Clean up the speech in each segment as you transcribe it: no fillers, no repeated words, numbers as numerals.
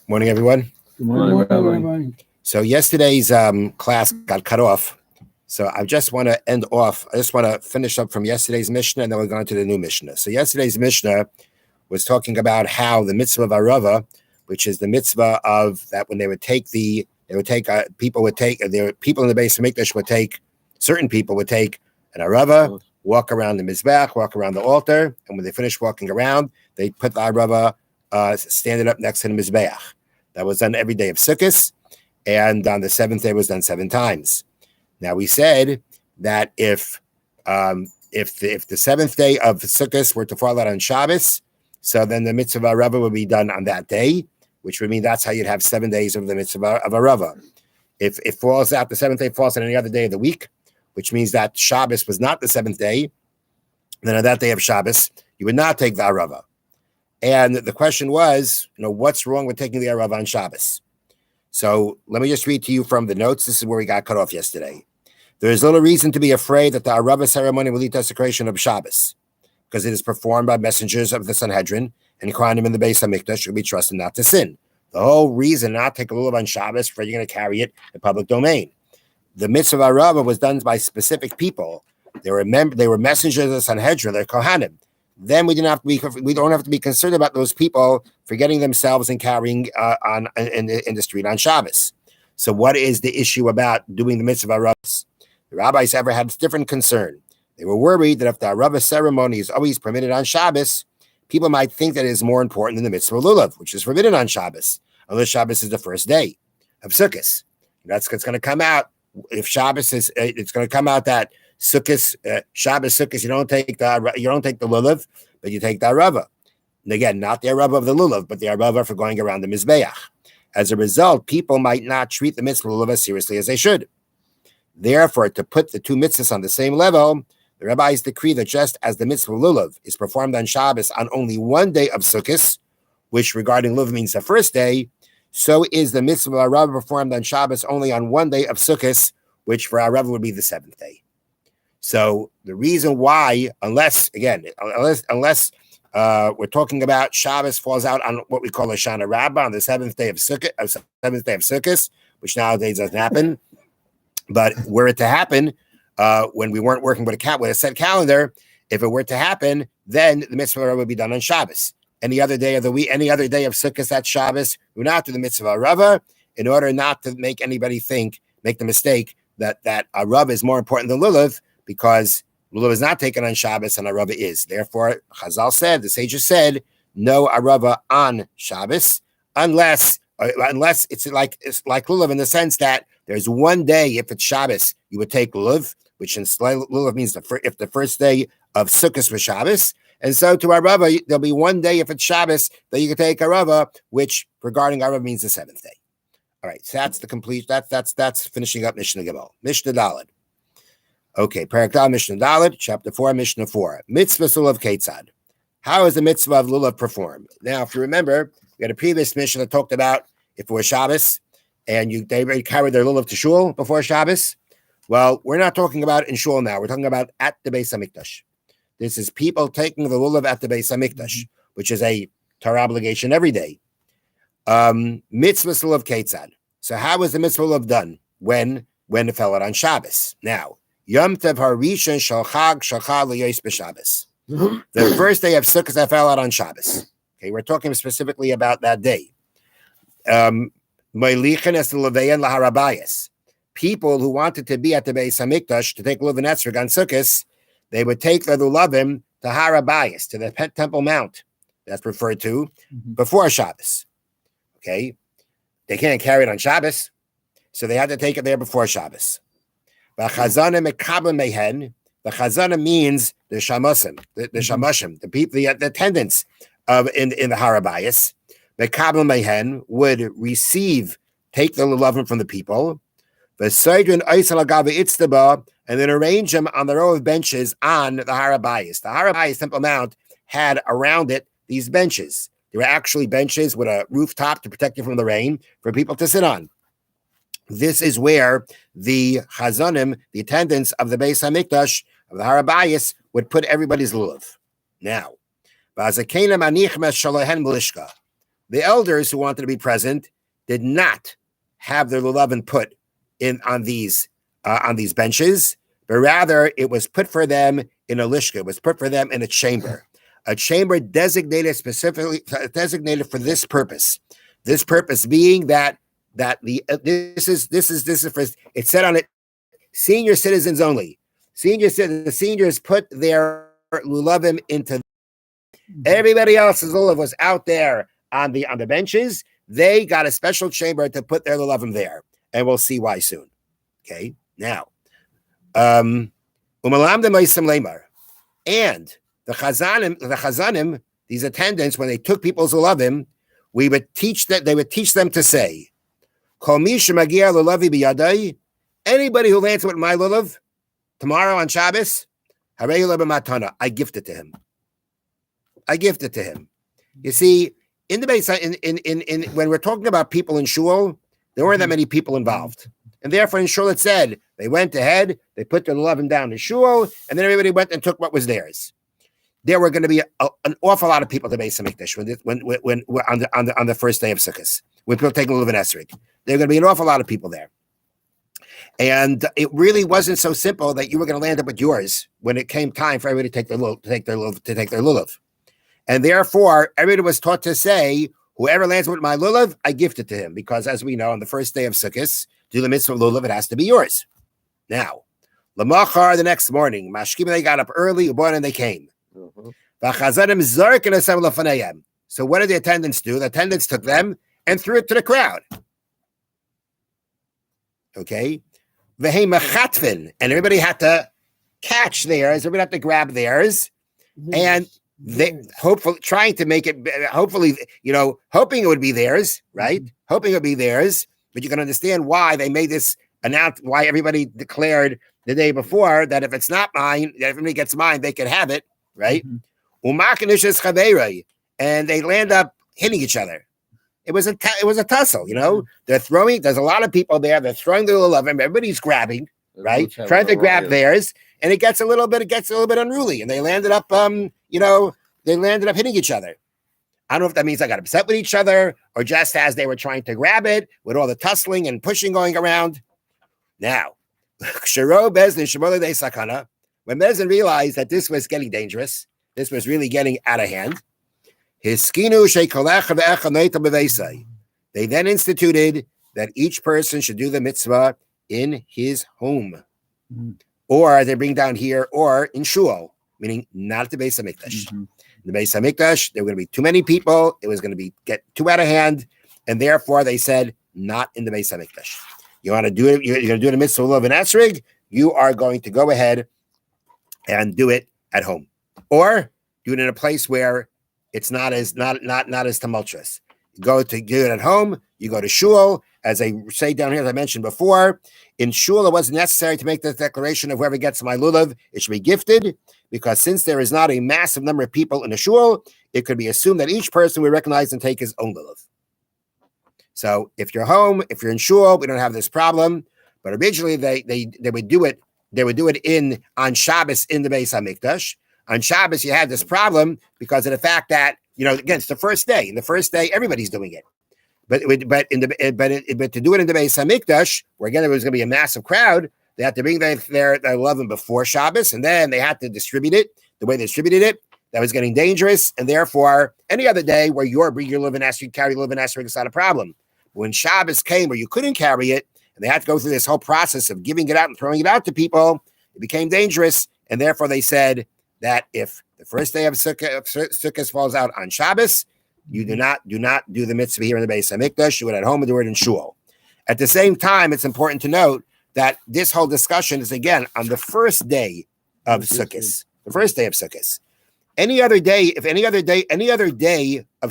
Morning, everyone. Good morning, Rabbi. So yesterday's class got cut off. So I just want to end off. I just want to finish up from yesterday's Mishnah, and then we're going to the new Mishnah. So yesterday's Mishnah was talking about how the mitzvah of Arava, which is the mitzvah of that when people in the base of Mikdash would take, certain people would take an Arava, walk around the Mizbech, walk around the altar, and when they finish walking around, they put the Arava, stand it up next to the Mizbeach. That was done every day of Sukkot, and on the seventh day was done 7 times. Now we said that if the seventh day of Sukkot were to fall out on Shabbos, so then the mitzvah of Arava would be done on that day, which would mean that's how you'd have 7 days of the mitzvah of Arava. If it falls out, the seventh day falls on any other day of the week, which means that Shabbos was not the seventh day, then on that day of Shabbos, you would not take the Arava. And the question was, what's wrong with taking the Arava on Shabbos? So let me just read to you from the notes. This is where we got cut off yesterday. There is little reason to be afraid that the Arava ceremony will lead to desecration of Shabbos, because it is performed by messengers of the Sanhedrin, and Kohanim in the base of Mikdash should be trusted not to sin. The whole reason not to take a lulav on Shabbos for you're going to carry it in public domain. The mitzvah of Arava was done by specific people. They were messengers of the Sanhedrin, they're Kohanim. Then we don't have to be concerned about those people forgetting themselves and carrying in the street on Shabbos. So what is the issue about doing the mitzvah of Arava? The rabbis ever had a different concern. They were worried that if the Arava ceremony is always permitted on Shabbos, people might think that it is more important than the mitzvah of lulav, which is forbidden on Shabbos, unless Shabbos is the first day of Sukkot. That's going to come out. If Shabbos is, it's going to come out that Sukkot, Shabbos, Sukkot, you don't take the lulav, but you take the Arava. And again, not the Arava of the lulav, but the Arava for going around the Mizbeach. As a result, people might not treat the mitzvah of lulav as seriously as they should. Therefore, to put the two mitzvahs on the same level, the rabbis decree that just as the mitzvah of lulav is performed on Shabbos on only one day of Sukkot, which regarding lulav means the first day, so is the mitzvah of Arava performed on Shabbos only on one day of Sukkot, which for Arava would be the seventh day. So the reason why, unless we're talking about Shabbos falls out on what we call a Shana Rabbah on the seventh day of Sukkot, which nowadays doesn't happen. But were it to happen, when we weren't working with a set calendar, if it were to happen, then the mitzvah would be done on Shabbos. Any other day of the week, any other day of Sukkot, that's Shabbos, we would not do the mitzvah Arava in order not to make anybody make the mistake that Arava is more important than lulav, because lulav is not taken on Shabbos and Arava is. Therefore, Chazal said, the sages said, no Arava on Shabbos, unless it's like lulav in the sense that there's one day, if it's Shabbos, you would take lulav, which in lulav means if the first day of Sukkot was Shabbos. And so to Arava, there'll be one day, if it's Shabbos, that you can take Arava, which regarding Arava means the seventh day. All right, so that's the complete, that's finishing up Mishnah Gimel. Mishnah Daled. Okay, Parak Dal Mishnah Daled, chapter 4, Mishnah 4. Mitzvah lulav Ketzad. How is the mitzvah of lulav performed? Now, if you remember, we had a previous Mishnah that talked about if it was Shabbos, and they carried their lulav to shul before Shabbos. Well, we're not talking about in shul now. We're talking about at the Beis HaMikdash. This is people taking the lulav at the Beis HaMikdash, which is a Torah obligation every day. Mitzvah lulav Ketzad. So how was the mitzvah lulav done when it fell out on Shabbos? Now, Yom Tev Harishon Shal Chag Shachal L'Yos B'Shabbos. The first day of Sukkot that fell out on Shabbos. Okay, we're talking specifically about that day. People who wanted to be at the Beis HaMikdash to take lulav and esrog on Sukkot, they would take the lulavim to Harabayas, to the Temple Mount, that's referred to, before Shabbos. Okay? They can't carry it on Shabbos, so they had to take it there before Shabbos. The chazana means the shamusim, the shamushim, the people, the attendants in the Harabayas. The kabel mehen would take the lulavim from the people, and then arrange them on the row of benches on the Harabayas. The Harabayas Temple Mount had around it these benches. They were actually benches with a rooftop to protect you from the rain for people to sit on. This is where the chazanim, the attendants of the Beis HaMikdash, of the Harabayas, would put everybody's lulav. Now, the elders who wanted to be present did not have their lulavin put in on these benches, but rather it was put for them in a lishka. It was put for them in a chamber specifically designated for this purpose. This purpose being that this is for, it said on it, senior citizens only. The seniors put their lulavim into. Everybody else's lulav was out there on the benches. They got a special chamber to put their lulavim there, and we'll see why soon. Okay, now, and the chazanim, these attendants, when they took people's lulavim, they would teach them to say, anybody who lands with my lulav tomorrow on Shabbos, I gift it to him. You see, in the base, in when we're talking about people in shul, there weren't that many people involved, and therefore in shul it said they went ahead, they put their lulavim down in shul, and then everybody went and took what was theirs. There were going to be an awful lot of people to Beis Hamikdash when on the first day of Sukkot, when people taking lulavim esrog. There were going to be an awful lot of people there. And it really wasn't so simple that you were going to land up with yours when it came time for everybody to take their lulav. And therefore, everybody was taught to say, whoever lands with my lulav, I gift it to him. Because as we know, on the first day of Sukkot, do the mitzvah of lulav, it has to be yours. Now, Lamachar, the next morning, Mashkim, they got up early, and they came. Mm-hmm. So what did the attendants do? The attendants took them and threw it to the crowd. Okay? And everybody had to catch theirs, everybody had to grab theirs, and they hopefully trying to make it, hoping it would be theirs, right? Hoping it would be theirs, but you can understand why they made this announcement, why everybody declared the day before that if it's not mine, that if everybody gets mine, they can have it, right? And they land up hitting each other. It was a tussle, They're throwing. There's a lot of people there. They're throwing their lulavim. Everybody's grabbing, right? Trying to grab theirs, and it gets a little bit unruly, and they landed up, hitting each other. I don't know if that means they got upset with each other, or just as they were trying to grab it, with all the tussling and pushing going around. Now, when Bezdin realized that this was getting dangerous, this was really getting out of hand. They then instituted that each person should do the mitzvah in his home, or they bring down here, or in shul, meaning not at the Beis Hamikdash. In the Beis Hamikdash, there were going to be too many people. It was going to get too out of hand, and therefore they said not in the Beis Hamikdash. You want to do it? You're going to do the mitzvah of an esrog. You are going to go ahead and do it at home, or do it in a place where it's not as tumultuous. You go to do it at home. You go to shul, as I say down here, as I mentioned before. In shul, it wasn't necessary to make this declaration of whoever gets my lulav, it should be gifted, because since there is not a massive number of people in the shul, it could be assumed that each person will recognize and take his own lulav. So if you're home, if you're in shul, we don't have this problem. But originally, they would do it. They would do it on Shabbos in the Beis Hamikdash. On Shabbos, you had this problem because of the fact that, again, it's the first day. In the first day, everybody's doing it. But to do it in the Beis Hamikdash, where again there was going to be a massive crowd, they had to bring their lulavim before Shabbos, and then they had to distribute it the way they distributed it. That was getting dangerous, and therefore, any other day where you bring your lulavim esrog, carry your lulavim esrog, it's not a problem. When Shabbos came, where you couldn't carry it, and they had to go through this whole process of giving it out and throwing it out to people, it became dangerous, and therefore they said that if the first day of Sukkot falls out on Shabbos, you do not do the mitzvah here in the Beis Hamikdash. Do it at home and do it in shul. At the same time, it's important to note that this whole discussion is again on the first day of Sukkot. The first day of Sukkot. Any other day of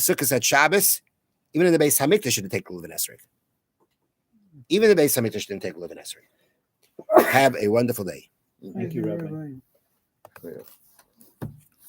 Sukkot at Shabbos, even in the Beis Hamikdash shouldn't take lulavim esrog. Even the Beis Hamikdash didn't take lulavim esrog. Have a wonderful day. Thank you, Rabbi.